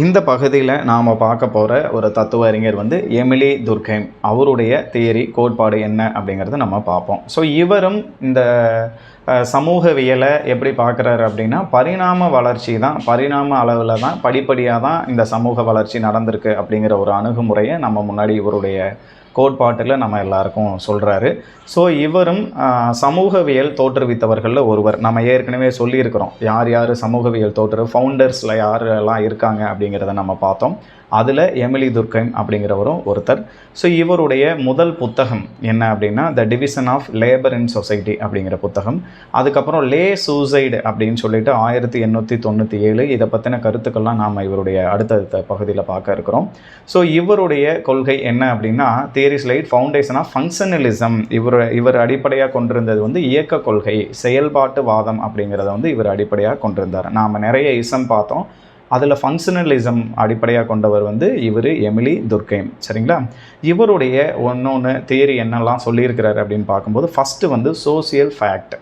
இந்த பகுதியில் நாம் பார்க்க போகிற ஒரு தத்துவ அறிஞர் வந்து எமிலி துர்கெய்ம். அவருடைய தியரி கோட்பாடு என்ன அப்படிங்கிறத நம்ம பார்ப்போம். ஸோ இவரும் இந்த சமூகவியலை எப்படி பார்க்குறாரு அப்படின்னா, பரிணாம வளர்ச்சி தான், பரிணாம அளவில் தான், படிப்படியாக தான் இந்த சமூக வளர்ச்சி நடந்திருக்கு அப்படிங்கிற ஒரு அணுகுமுறையை நம்ம முன்னாடி இவருடைய கோட்பாட்டில் நம்ம எல்லாருக்கும் சொல்கிறாரு. ஸோ இவரும் சமூகவியல் தோற்றுவித்தவர்களில் ஒருவர். நம்ம ஏற்கனவே சொல்லியிருக்கிறோம் யார் யார் சமூகவியல் ஃபவுண்டர்ஸில் யாரெல்லாம் இருக்காங்க அப்படிங்கிறத நம்ம பார்த்தோம். அதில் எமிலி துர்கெய்ம் அப்படிங்கிறவரும் ஒருத்தர். ஸோ இவருடைய முதல் புத்தகம் என்ன அப்படின்னா, the division of labour in society அப்படிங்கிற புத்தகம். அதுக்கப்புறம் லே சூசைடு அப்படின்னு சொல்லிட்டு 1897. இதை பற்றின கருத்துக்கள்லாம் நாம் இவருடைய அடுத்தடுத்த பகுதியில் பார்க்க இருக்கிறோம். ஸோ இவருடைய கொள்கை என்ன அப்படின்னா, theories light foundation of functionalism. இவர் அடிப்படையாக கொண்டிருந்தது வந்து இயக்க கொள்கை, செயல்பாட்டு வாதம் அப்படிங்கிறத வந்து இவர் அடிப்படையாக கொண்டிருந்தார். நாம் நிறைய இசம் பார்த்தோம். அதில் ஃபங்க்ஷனலிசம் அடிப்படையாக கொண்டவர் வந்து இவர் எமிலி துர்கெய்ம். சரிங்களா? இவருடைய ஒன்று தியரி என்னெல்லாம் சொல்லியிருக்கிறார் அப்படின்னு பார்க்கும்போது, ஃபஸ்ட்டு வந்து சோசியல் ஃபேக்ட்,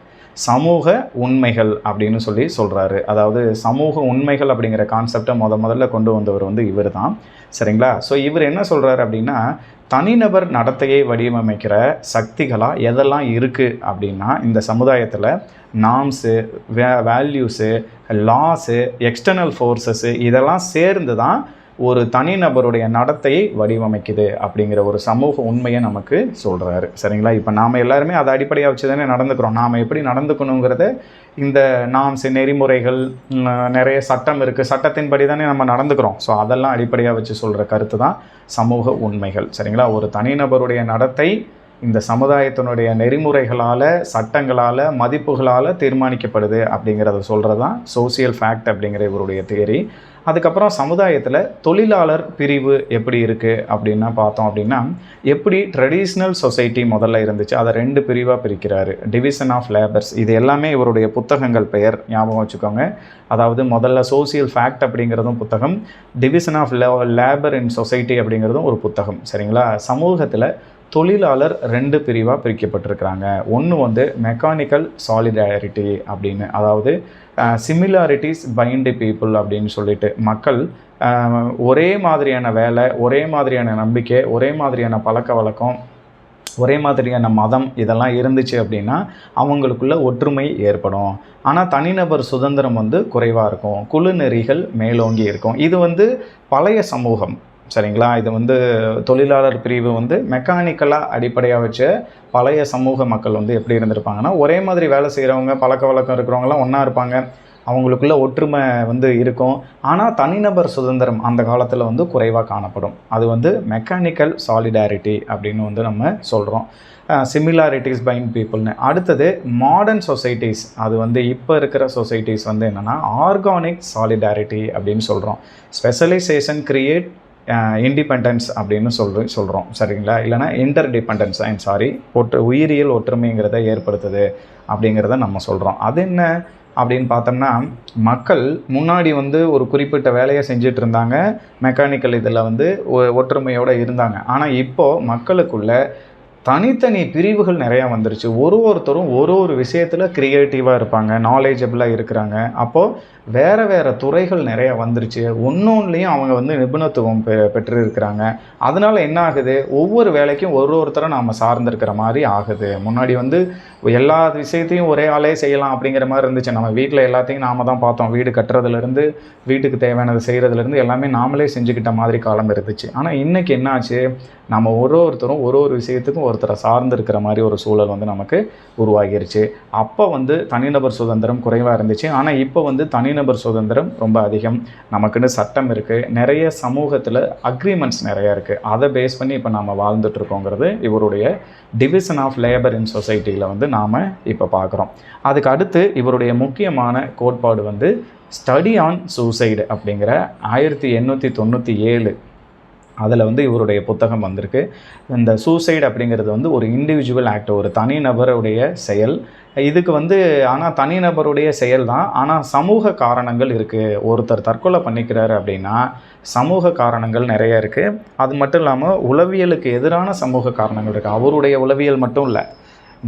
சமூக உண்மைகள் அப்படின்னு சொல்கிறாரு. அதாவது சமூக உண்மைகள் அப்படிங்கிற கான்செப்டை முதல்ல கொண்டு வந்தவர் வந்து இவர் தான். சரிங்களா? ஸோ இவர் என்ன சொல்கிறார் அப்படின்னா, தனிநபர் நடத்தையை வடிவமைக்கிற சக்திகளாக எதெல்லாம் இருக்குது அப்படின்னா, இந்த சமுதாயத்தில் norms, values, loss, external forces இதெல்லாம் சேர்ந்து தான் ஒரு தனிநபருடைய நடத்தையை வடிவமைக்குது அப்படிங்கிற ஒரு சமூக உண்மையை நமக்கு சொல்கிறாரு. சரிங்களா? இப்போ நாம் எல்லாருமே அதை அடிப்படையாக வச்சு தானே நடந்துக்கிறோம். நாம் எப்படி நடந்துக்கணுங்கிறத இந்த நாம்ஸ், நெறிமுறைகள், நிறைய சட்டம் இருக்குது, சட்டத்தின்படி தானே நம்ம நடந்துக்கிறோம். ஸோ அதெல்லாம் அடிப்படையாக வச்சு சொல்கிற கருத்து தான் சமூக உண்மைகள். சரிங்களா? ஒரு தனிநபருடைய நடத்தை இந்த சமுதாயத்தினுடைய நெறிமுறைகளால், சட்டங்களால், மதிப்புகளால் தீர்மானிக்கப்படுது அப்படிங்கிறத சொல்கிறது தான் சோசியல் ஃபேக்ட் அப்படிங்கிற இவருடைய தியரி. அதுக்கப்புறம் சமுதாயத்தில் தொழிலாளர் பிரிவு எப்படி இருக்குது அப்படின்னா பார்த்தோம் அப்படின்னா, எப்படி ட்ரெடிஷ்னல் சொசைட்டி முதல்ல இருந்துச்சு அதை 2 பிரிவாக பிரிக்கிறாரு. டிவிஷன் ஆஃப் லேபர்ஸ், இது எல்லாமே இவருடைய புத்தகங்கள் பெயர், ஞாபகம் வச்சுக்கோங்க. அதாவது முதல்ல சோசியல் ஃபேக்ட் அப்படிங்கிறதும் புத்தகம், division of labour in society அப்படிங்கிறதும் ஒரு புத்தகம். சரிங்களா? சமூகத்தில் தொழிலாளர் 2 பிரிவாக பிரிக்கப்பட்டிருக்கிறாங்க. ஒன்று வந்து மெக்கானிக்கல் சாலிடாரிட்டி அப்படின்னு, அதாவது சிமிலாரிட்டிஸ் பைண்ட் பீப்புள் அப்படின்னு சொல்லிட்டு, மக்கள் ஒரே மாதிரியான வேலை, ஒரே மாதிரியான நம்பிக்கை, ஒரே மாதிரியான பழக்க வழக்கம், ஒரே மாதிரியான மதம் இதெல்லாம் இருந்துச்சு அப்படின்னா அவங்களுக்குள்ள ஒற்றுமை ஏற்படும். ஆனால் தனிநபர் சுதந்திரம் வந்து குறைவாக இருக்கும், குழு நெறிகள் மேலோங்கி இருக்கும். இது வந்து பழைய சமூகம். சரிங்களா? இது வந்து தொழிலாளர் பிரிவு வந்து மெக்கானிக்கலாக அடிப்படையாக வச்ச பழைய சமூக மக்கள் வந்து எப்படி இருந்திருப்பாங்கன்னா, ஒரே மாதிரி வேலை செய்கிறவங்க, பழக்க வழக்கம் இருக்கிறவங்களாம் ஒன்றா இருப்பாங்க, அவங்களுக்குள்ள ஒற்றுமை வந்து இருக்கும். ஆனால் தனிநபர் சுதந்திரம் அந்த காலத்தில் வந்து குறைவாக காணப்படும். அது வந்து மெக்கானிக்கல் சாலிடாரிட்டி அப்படின்னு வந்து நம்ம சொல்கிறோம். சிமிலாரிட்டிஸ் பைண்ட் பீப்புள்னு. அடுத்தது மாடர்ன் சொசைட்டிஸ், அது வந்து இப்போ இருக்கிற சொசைட்டிஸ் வந்து என்னென்னா ஆர்கானிக் சாலிடாரிட்டி அப்படின்னு சொல்கிறோம். ஸ்பெஷலைசேஷன் கிரியேட் இண்டிபெண்டன்ஸ் அப்படின்னு சொல்கிறோம். சரிங்களா? இல்லைனா இன்டர்டிபெண்டன்ஸ், உயிரியல் ஒற்றுமைங்கிறத ஏற்படுத்துது அப்படிங்கிறத நம்ம சொல்கிறோம். அது என்ன அப்படின்னு பார்த்தோம்னா, மக்கள் முன்னாடி வந்து ஒரு குறிப்பிட்ட வேலையை செஞ்சுட்டு இருந்தாங்க, மெக்கானிக்கல் இதில் வந்து ஒற்றுமையோடு இருந்தாங்க. ஆனால் இப்போது மக்களுக்குள்ள தனித்தனி பிரிவுகள் நிறையா வந்துருச்சு. ஒருத்தரும் ஒரு விஷயத்தில் க்ரியேட்டிவாக இருப்பாங்க, நாலேஜபிளாக இருக்கிறாங்க. அப்போது வேறு துறைகள் நிறையா வந்துருச்சு. ஒன்றொன்றுலேயும் அவங்க வந்து நிபுணத்துவம் பெற்று இருக்கிறாங்க. அதனால் என்ன ஆகுது, ஒவ்வொரு வேலைக்கும் ஒருத்தரை நாம் சார்ந்திருக்கிற மாதிரி ஆகுது. முன்னாடி வந்து எல்லா விஷயத்தையும் ஒரே ஆளே செய்யலாம் அப்படிங்கிற மாதிரி இருந்துச்சு. நம்ம வீட்டில் எல்லாத்தையும் நாம் தான் பார்த்தோம். வீடு கட்டுறதுலேருந்து, வீட்டுக்கு தேவையானது செய்கிறதுலேருந்து எல்லாமே நாமளே செஞ்சுக்கிட்ட மாதிரி காலம் இருந்துச்சு. ஆனால் இன்றைக்கி என்ன ஆச்சு, நம்ம ஒருத்தரும் ஒரு விஷயத்துக்கும் ஒருத்தரை சார்ந்து இருக்கிற மாதிரி ஒரு சூழல் வந்து நமக்கு உருவாகிருச்சு. அப்போ வந்து தனிநபர் சுதந்திரம் குறைவாக இருந்துச்சு. ஆனால் இப்போ வந்து தனிநபர் சுதந்திரம் ரொம்ப அதிகம். நமக்குன்னு சட்டம் இருக்குது, நிறைய சமூகத்தில் அக்ரிமெண்ட்ஸ் நிறையா இருக்குது. அதை பேஸ் பண்ணி இப்போ நாம் வாழ்ந்துட்டுருக்கோங்கிறது இவருடைய டிவிஷன் ஆஃப் லேபர் இன் சொசைட்டியில் வந்து நாம் இப்போ பார்க்குறோம். அதுக்கு அடுத்து இவருடைய முக்கியமான கோட்பாடு வந்து ஸ்டடி ஆன் சூசைடு அப்படிங்கிற 1897 அதில் வந்து இவருடைய புத்தகம் வந்திருக்கு. இந்த சூசைடு அப்படிங்கிறது வந்து ஒரு இண்டிவிஜுவல் ஆக்ட், ஒரு தனிநபருடைய செயல். இதுக்கு வந்து ஆனால் தனிநபருடைய செயல் தான், ஆனால் சமூக காரணங்கள் இருக்குது. ஒருத்தர் தற்கொலை பண்ணிக்கிறாரு அப்படின்னா சமூக காரணங்கள் நிறைய இருக்குது. அது மட்டும் இல்லாமல் உளவியலுக்கு எதிரான சமூக காரணங்கள் இருக்குது. அவருடைய உளவியல் மட்டும் இல்லை,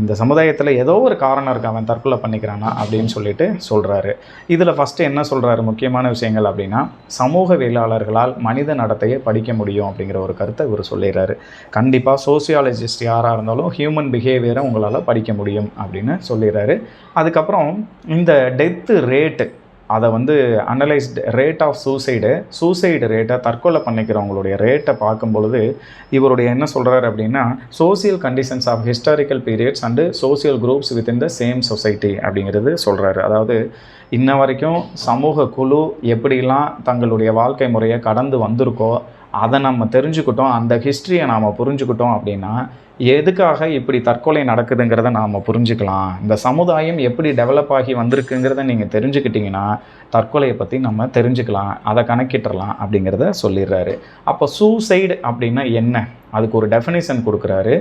இந்த சமுதாயத்தில் ஏதோ ஒரு காரணம் இருக்குது அவன் தற்கொலை பண்ணிக்கிறானா அப்படின்னு சொல்லிட்டு சொல்கிறாரு. இதில் ஃபஸ்ட்டு என்ன சொல்கிறாரு முக்கியமான விஷயங்கள் அப்படின்னா, சமூகவியலாளர்களால் மனித நடத்தையை படிக்க முடியும் அப்படிங்கிற ஒரு கருத்தை இவர் சொல்லிடுறாரு. கண்டிப்பாக சோசியாலஜிஸ்ட் யாராக இருந்தாலும் ஹியூமன் பிஹேவியரை உங்களால் படிக்க முடியும் அப்படின்னு சொல்லிடுறாரு. அதுக்கப்புறம் இந்த டெத்து ரேட்டு அதை வந்து அனலைஸ்டு ரேட் ஆஃப் சூசைடு ரேட்டை தற்கொலை பண்ணிக்கிறவங்களுடைய ரேட்டை பார்க்கும் பொழுது இவருடைய என்ன சொல்கிறாரு அப்படின்னா, social conditions of historical periods and social groups within the same society அப்படிங்கிறது சொல்கிறாரு. அதாவது இன்ன வரைக்கும் சமூக குழு எப்படிலாம் தங்களுடைய வாழ்க்கை முறையை கடந்து வந்திருக்கோ அதை நம்ம தெரிஞ்சுக்கிட்டோம், அந்த ஹிஸ்ட்ரியை நாம் புரிஞ்சுக்கிட்டோம் அப்படின்னா எதுக்காக இப்படி தற்கொலை நடக்குதுங்கிறத நாம் புரிஞ்சுக்கலாம். இந்த சமுதாயம் எப்படி டெவலப் ஆகி வந்திருக்குங்கிறத நீங்கள் தெரிஞ்சுக்கிட்டிங்கன்னா தற்கொலையை பற்றி நம்ம தெரிஞ்சுக்கலாம், அதை கணக்கிட்டுறலாம் அப்படிங்கிறத சொல்லிடுறாரு. அப்போ சூசைடு அப்படின்னா என்ன, அதுக்கு ஒரு டெஃபினிஷன் கொடுக்குறாரு.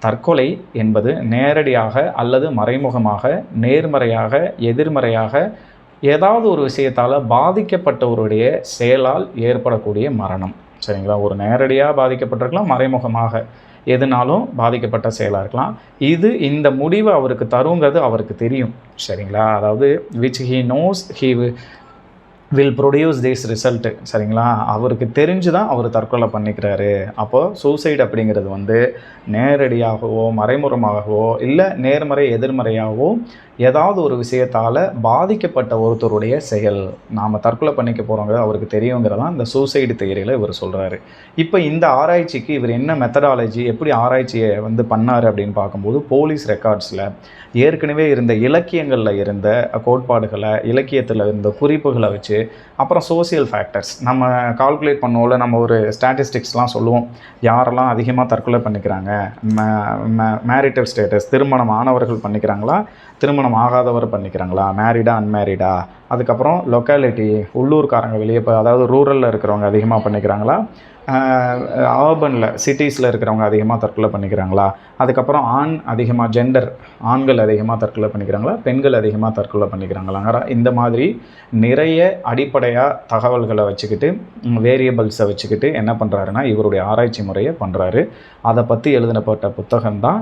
தற்கொலை என்பது நேரடியாக அல்லது மறைமுகமாக, நேர்மறையாக, எதிர்மறையாக ஏதாவது ஒரு விஷயத்தால் பாதிக்கப்பட்டவருடைய செயலால் ஏற்படக்கூடிய மரணம். சரிங்களா? ஒரு நேரடியாக பாதிக்கப்பட்டிருக்கலாம், மறைமுகமாக எதுனாலும் பாதிக்கப்பட்ட செயலாக இருக்கலாம். இந்த முடிவு அவருக்கு தருங்கிறது அவருக்கு தெரியும். சரிங்களா? அதாவது which he knows he will produce this result. சரிங்களா? அவருக்கு தெரிஞ்சு தான் அவர் தற்கொலை பண்ணிக்கிறாரு. அப்போது சூசைடு அப்படிங்கிறது வந்து நேரடியாகவோ மறைமுகமாகவோ இல்லை நேர்மறை எதிர்மறையாகவோ ஏதாவது ஒரு விஷயத்தால் பாதிக்கப்பட்ட ஒருத்தருடைய செயல், நாம் தற்கொலை பண்ணிக்க போகிறோங்கிறது அவருக்கு தெரியுங்கிறதான் இந்த சூசைடு தியரியில் இவர் சொல்கிறாரு. இப்போ இந்த ஆராய்ச்சிக்கு இவர் என்ன மெத்தடாலஜி, எப்படி ஆராய்ச்சியை வந்து பண்ணார் அப்படின்னு பார்க்கும்போது, போலீஸ் ரெக்கார்ட்ஸில் ஏற்கனவே இருந்த இலக்கியங்களில் இருந்த கோட்பாடுகளை, இலக்கியத்தில் இருந்த குறிப்புகளை வச்சு, அப்புறம் சோசியல் ஃபேக்டர்ஸ் நம்ம கால்குலேட் பண்ணுவோம்ல, நம்ம ஒரு ஸ்டாட்டிஸ்டிக்ஸ்லாம் சொல்லுவோம், யாரெல்லாம் அதிகமாக தற்கொலை பண்ணிக்கிறாங்க, மேரிட்டல் ஸ்டேட்டஸ், திருமணம் ஆனவர்கள் பண்ணிக்கிறாங்களா, திருமணம் ஆகாதவர் பண்ணிக்கிறாங்களா, மேரிடா அன்மேரிடா, அதுக்கப்புறம் லொக்காலிட்டி, உள்ளூர்காரங்க வெளியே அதாவது ரூரலில் இருக்கிறவங்க அதிகமாக பண்ணிக்கிறாங்களா, அர்பனில் சிட்டிஸில் இருக்கிறவங்க அதிகமாக தற்கொலை பண்ணிக்கிறாங்களா, அதுக்கப்புறம் அதிகமாக ஜெண்டர், ஆண்கள் அதிகமாக தற்கொலை பண்ணிக்கிறாங்களா, பெண்கள் அதிகமாக தற்கொலை பண்ணிக்கிறாங்களாங்கிற இந்த மாதிரி நிறைய அடிப்படையாக தகவல்களை வச்சுக்கிட்டு, வேரியபிள்ஸை வச்சுக்கிட்டு என்ன பண்ணுறாருன்னா இவருடைய ஆராய்ச்சி முறையை பண்ணுறாரு. அதை பற்றி எழுதப்பட்ட புத்தகம் தான்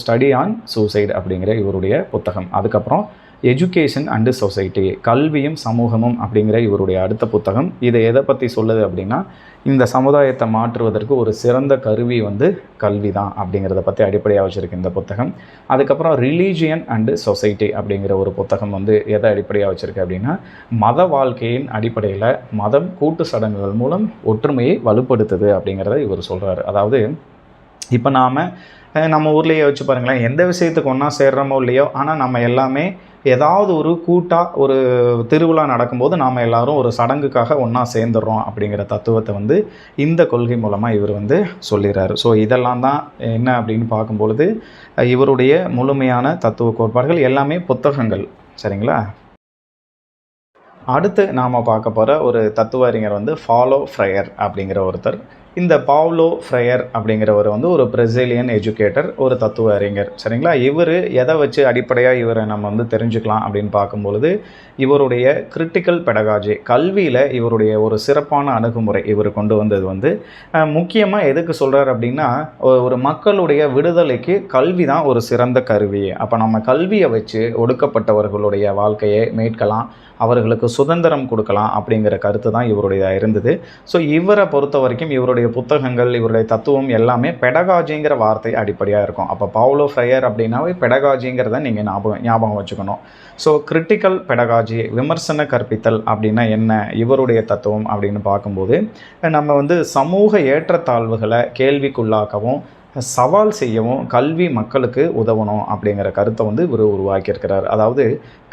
ஸ்டடி ஆன் சூசைடு அப்படிங்கிற இவருடைய புத்தகம். அதுக்கப்புறம் எஜுகேஷன் அண்டு சொசைட்டி, கல்வியும் சமூகமும் அப்படிங்கிற இவருடைய அடுத்த புத்தகம். இதை எதை பற்றி சொல்லுது அப்படின்னா, இந்த சமுதாயத்தை மாற்றுவதற்கு ஒரு சிறந்த கருவி வந்து கல்வி தான் அப்படிங்கிறத பற்றி அடிப்படையாக வச்சுருக்கு இந்த புத்தகம். அதுக்கப்புறம் ரிலீஜியன் அண்டு சொசைட்டி அப்படிங்கிற ஒரு புத்தகம் வந்து எதை அடிப்படையாக வச்சுருக்கு அப்படின்னா, மத வாழ்க்கையின் அடிப்படையில் மதம் கூட்டு சடங்குகள் மூலம் ஒற்றுமையை வலுப்படுத்துது அப்படிங்கிறத இவர் சொல்கிறார். அதாவது இப்போ நம்ம ஊர்லேயே வச்சு பாருங்களேன், எந்த விஷயத்துக்கு ஒன்றா சேர்றோமோ இல்லையோ, ஆனால் நம்ம எல்லாமே ஏதாவது ஒரு கூட்டாக ஒரு திருவிழா நடக்கும்போது நாம் எல்லோரும் ஒரு சடங்குக்காக ஒன்றா சேர்ந்துடுறோம் அப்படிங்கிற தத்துவத்தை வந்து இந்த கொள்கை மூலமாக இவர் வந்து சொல்லிடுறாரு. ஸோ இதெல்லாம் தான் என்ன அப்படின்னு பார்க்கும்பொழுது இவருடைய முழுமையான தத்துவ கோட்பாடுகள் எல்லாமே புத்தகங்கள். சரிங்களா? அடுத்து நாம் பார்க்க போகிற ஒரு தத்துவ அறிஞர் வந்து பாலோ ஃப்ரையர் அப்படிங்கிற ஒருத்தர். இந்த பாவ்லோ ஃப்ரையர் அப்படிங்கிறவர் வந்து ஒரு பிரேசிலியன் எஜுகேட்டர், ஒரு தத்துவ அறிஞர். சரிங்களா? இவர் எதை வச்சு அடிப்படையாக இவரை நம்ம வந்து தெரிஞ்சுக்கலாம் அப்படின்னு பார்க்கும்பொழுது, இவருடைய கிரிட்டிக்கல் பெடகாஜி, கல்வியில் இவருடைய ஒரு சிறப்பான அணுகுமுறை இவர் கொண்டு வந்தது வந்து முக்கியமாக எதுக்கு சொல்கிறார் அப்படின்னா, ஒரு மக்களுடைய விடுதலைக்கு கல்வி தான் ஒரு சிறந்த கருவி. அப்போ நம்ம கல்வியை வச்சு ஒடுக்கப்பட்டவர்களுடைய வாழ்க்கையை மீட்கலாம், அவர்களுக்கு சுதந்திரம் கொடுக்கலாம் அப்படிங்கிற கருத்து தான் இவருடைய இருந்தது. ஸோ இவரை பொறுத்த வரைக்கும் இவருடைய புத்தகங்கள், இவருடைய தத்துவம் எல்லாமே பெடகாஜிங்கிற வார்த்தை அடிப்படையாக இருக்கும். அப்போ பாவ்லோ ஃப்ரையர் அப்படின்னாவே பெடகாஜிங்கிறத நீங்கள் ஞாபகம் வச்சுக்கணும். ஸோ கிரிட்டிக்கல் பெடகாஜி, விமர்சன கற்பித்தல் அப்படின்னா என்ன, இவருடைய தத்துவம் அப்படின்னு பார்க்கும்போது நம்ம வந்து சமூக ஏற்றத்தாழ்வுகளை கேள்விக்குள்ளாக்கவும் சவால் செய்யவும் கல்வி மக்களுக்கு உதவணும் அப்படிங்கிற கருத்தை வந்து இவர் உருவாக்கியிருக்கிறார். அதாவது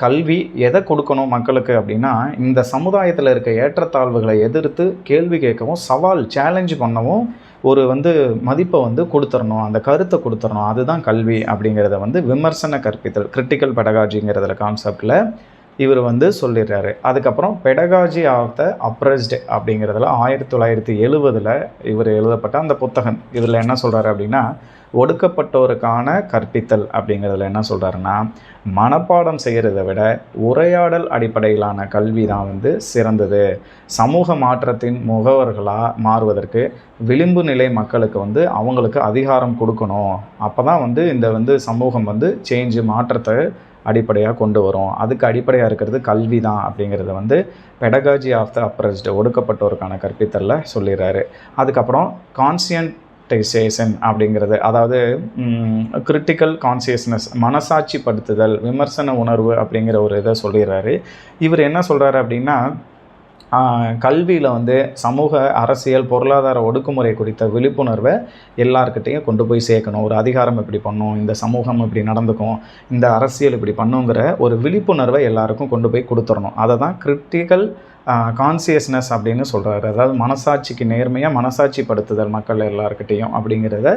கல்வி எதை கொடுக்கணும் மக்களுக்கு அப்படின்னா, இந்த சமுதாயத்தில் இருக்க ஏற்றத்தாழ்வுகளை எதிர்த்து கேள்வி கேட்கவும் சேலஞ்ச் பண்ணவும் ஒரு வந்து மதிப்பை வந்து கொடுத்துடணும், அந்த கருத்தை கொடுத்துடணும், அதுதான் கல்வி அப்படிங்கிறத வந்து விமர்சன கற்பித்தல், கிரிட்டிக்கல் பெடகாஜிங்கிறதுல கான்செப்டில் இவர் வந்து சொல்லிடுறாரு. அதுக்கப்புறம் பெடகாஜி ஆஃப் த அப்ரெஸ்டு அப்படிங்கிறதுல 1970 இவர் எழுதப்பட்ட அந்த புத்தகம். இதில் என்ன சொல்கிறாரு அப்படின்னா, ஒடுக்கப்பட்டோருக்கான கற்பித்தல் அப்படிங்கிறதுல என்ன சொல்கிறாருன்னா, மனப்பாடம் செய்கிறத விட உரையாடல் அடிப்படையிலான கல்வி தான் வந்து சிறந்தது. சமூக மாற்றத்தின் முகவர்களாக மாறுவதற்கு விளிம்பு நிலை மக்களுக்கு வந்து அவங்களுக்கு அதிகாரம் கொடுக்கணும். அப்போ தான் வந்து இந்த வந்து சமூகம் வந்து மாற்றத்தை அடிப்படையாக கொண்டு வரும். அதுக்கு அடிப்படையாக இருக்கிறது கல்வி தான் அப்படிங்கிறத வந்து பெடகாஜி ஆஃப் த அப்ரெஸ்டு ஒடுக்கப்பட்டோருக்கான கற்பித்தலில் சொல்லிடுறாரு. அதுக்கப்புறம் கான்சியன்டைசேஷன் அப்படிங்கிறது, அதாவது கிரிட்டிக்கல் கான்சியஸ்னஸ், மனசாட்சிப்படுத்துதல், விமர்சன உணர்வு அப்படிங்கிற ஒரு இதை சொல்லிடுறாரு. இவர் என்ன சொல்கிறாரு அப்படின்னா, கல்வியில் வந்து சமூக, அரசியல், பொருளாதார ஒடுக்குமுறை குறித்த விழிப்புணர்வை எல்லார்கிட்டையும் கொண்டு போய் சேர்க்கணும். ஒரு அதிகாரம் இப்படி பண்ணும், இந்த சமூகம் இப்படி நடந்துக்கும், இந்த அரசியல் இப்படி பண்ணுங்கிற ஒரு விழிப்புணர்வை எல்லாருக்கும் கொண்டு போய் கொடுத்துடணும். அதை தான் கிரிட்டிக்கல் கான்சியஸ்னஸ் அப்படின்னு சொல்கிறாரு. அதாவது மனசாட்சிக்கு நேர்மையாக மனசாட்சிப்படுத்துதல் மக்கள் எல்லாருக்கிட்டையும் அப்படிங்கிறத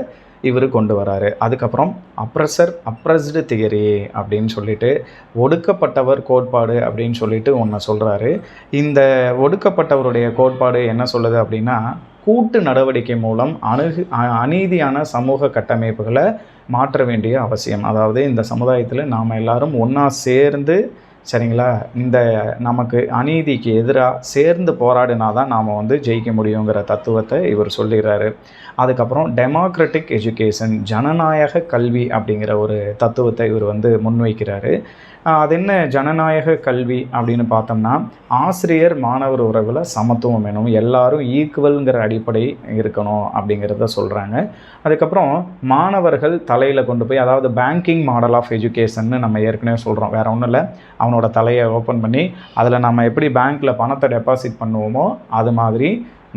இவர் கொண்டு வராரு. அதுக்கப்புறம் அப்ரஸ்டு தியரி அப்படின்னு சொல்லிட்டு ஒடுக்கப்பட்டவர் கோட்பாடு அப்படின்னு சொல்லிட்டு ஒன்று சொல்கிறாரு. இந்த ஒடுக்கப்பட்டவருடைய கோட்பாடு என்ன சொல்லுது அப்படின்னா, கூட்டு நடவடிக்கை மூலம் அநீதியான சமூக கட்டமைப்புகளை மாற்ற வேண்டிய அவசியம். அதாவது இந்த சமுதாயத்தில் நாம் எல்லாரும் ஒன்றா சேர்ந்து, சரிங்களா, இந்த நமக்கு அநீதிக்கு எதிராக சேர்ந்து போராடினா தான் நாம் வந்து ஜெயிக்க முடியுங்கிற தத்துவத்தை இவர் சொல்லிடுறாரு. அதுக்கப்புறம் டெமோக்ராட்டிக் எஜுகேஷன், ஜனநாயக கல்வி அப்படிங்கிற ஒரு தத்துவத்தை இவர் வந்து முன்வைக்கிறாரு. அது என்ன ஜனநாயக கல்வி அப்படின்னு பார்த்தோம்னா, ஆசிரியர் மாணவர் உறவில் சமத்துவம் வேணும், எல்லாரும் ஈக்குவல்ங்கிற அடிப்படை இருக்கணும் அப்படிங்கிறத சொல்கிறாங்க. அதுக்கப்புறம் மாணவர்கள் தலையில் கொண்டு போய், அதாவது பேங்கிங் மாடல் ஆஃப் எஜுகேஷன்னு நம்ம ஏற்கனவே சொல்கிறோம். வேறு ஒன்றும் இல்லை, அவனோட தலையை ஓப்பன் பண்ணி அதில் நம்ம எப்படி பேங்க்கில் பணத்தை டெபாசிட் பண்ணுவோமோ அது மாதிரி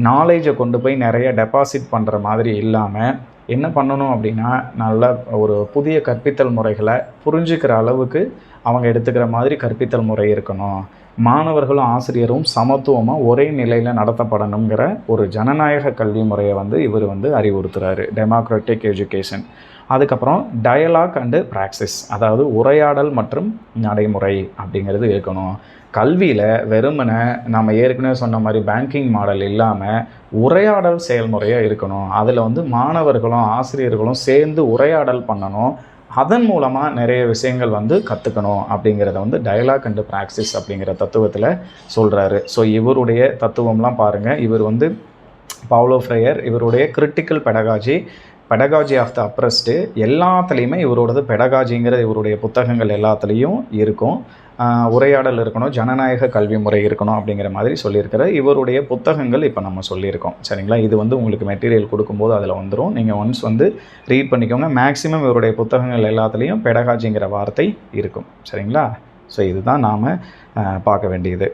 நாலேஜை கொண்டு போய் நிறைய டெபாசிட் பண்ணுற மாதிரி இல்லாமல் என்ன பண்ணணும் அப்படின்னா, நல்ல ஒரு புதிய கற்பித்தல் முறைகளை புரிஞ்சுக்கிற அளவுக்கு அவங்க எடுத்துக்கிற மாதிரி கற்பித்தல் முறை இருக்கணும். மாணவர்களும் ஆசிரியரும் சமத்துவமாக ஒரே நிலையில் நடத்தப்படணுங்கிற ஒரு ஜனநாயக கல்வி முறையை வந்து இவர் வந்து அறிவுறுத்துகிறாரு, டெமோக்ராட்டிக் எஜுகேஷன். அதுக்கப்புறம் டயலாக் அண்டு ப்ராக்சிஸ், அதாவது உரையாடல் மற்றும் நடைமுறை அப்படிங்கிறது இருக்கணும். கல்வியில் வெறுமனை நம்ம ஏற்கனவே சொன்ன மாதிரி பேங்கிங் மாடல் இல்லாமல் உரையாடல் செயல்முறையாக இருக்கணும். அதில் வந்து மாணவர்களும் ஆசிரியர்களும் சேர்ந்து உரையாடல் பண்ணணும். அதன் மூலமாக நிறைய விஷயங்கள் வந்து கற்றுக்கணும் அப்படிங்கிறத வந்து டயலாக் அண்டு ப்ராக்சிஸ் அப்படிங்கிற தத்துவத்தில் சொல்கிறாரு. ஸோ இவருடைய தத்துவம்லாம் பாருங்கள். இவர் வந்து பவுலோ ஃப்ரையர், இவருடைய கிரிட்டிக்கல் பெடகாஜி ஆஃப் த அப்ரெஸ்டு எல்லாத்துலேயுமே இவரோடது பெடகாஜிங்கிறது இவருடைய புத்தகங்கள் எல்லாத்துலேயும் இருக்கும். உரையாடல் இருக்கணும், ஜனநாயக கல்வி முறை இருக்கணும் அப்படிங்கிற மாதிரி சொல்லியிருக்கிற இவருடைய புத்தகங்கள் இப்போ நம்ம சொல்லியிருக்கோம். சரிங்களா, இது வந்து உங்களுக்கு மெட்டீரியல் கொடுக்கும்போது அதில் வந்துடும். நீங்கள் ஒன்ஸ் வந்து ரீட் பண்ணிக்கோங்க. மேக்ஸிமம் இவருடைய புத்தகங்கள் எல்லாத்துலேயும் பெடகாஜிங்கிற வார்த்தை இருக்கும். சரிங்களா, ஸோ இதுதான் நாம் பார்க்க வேண்டியது.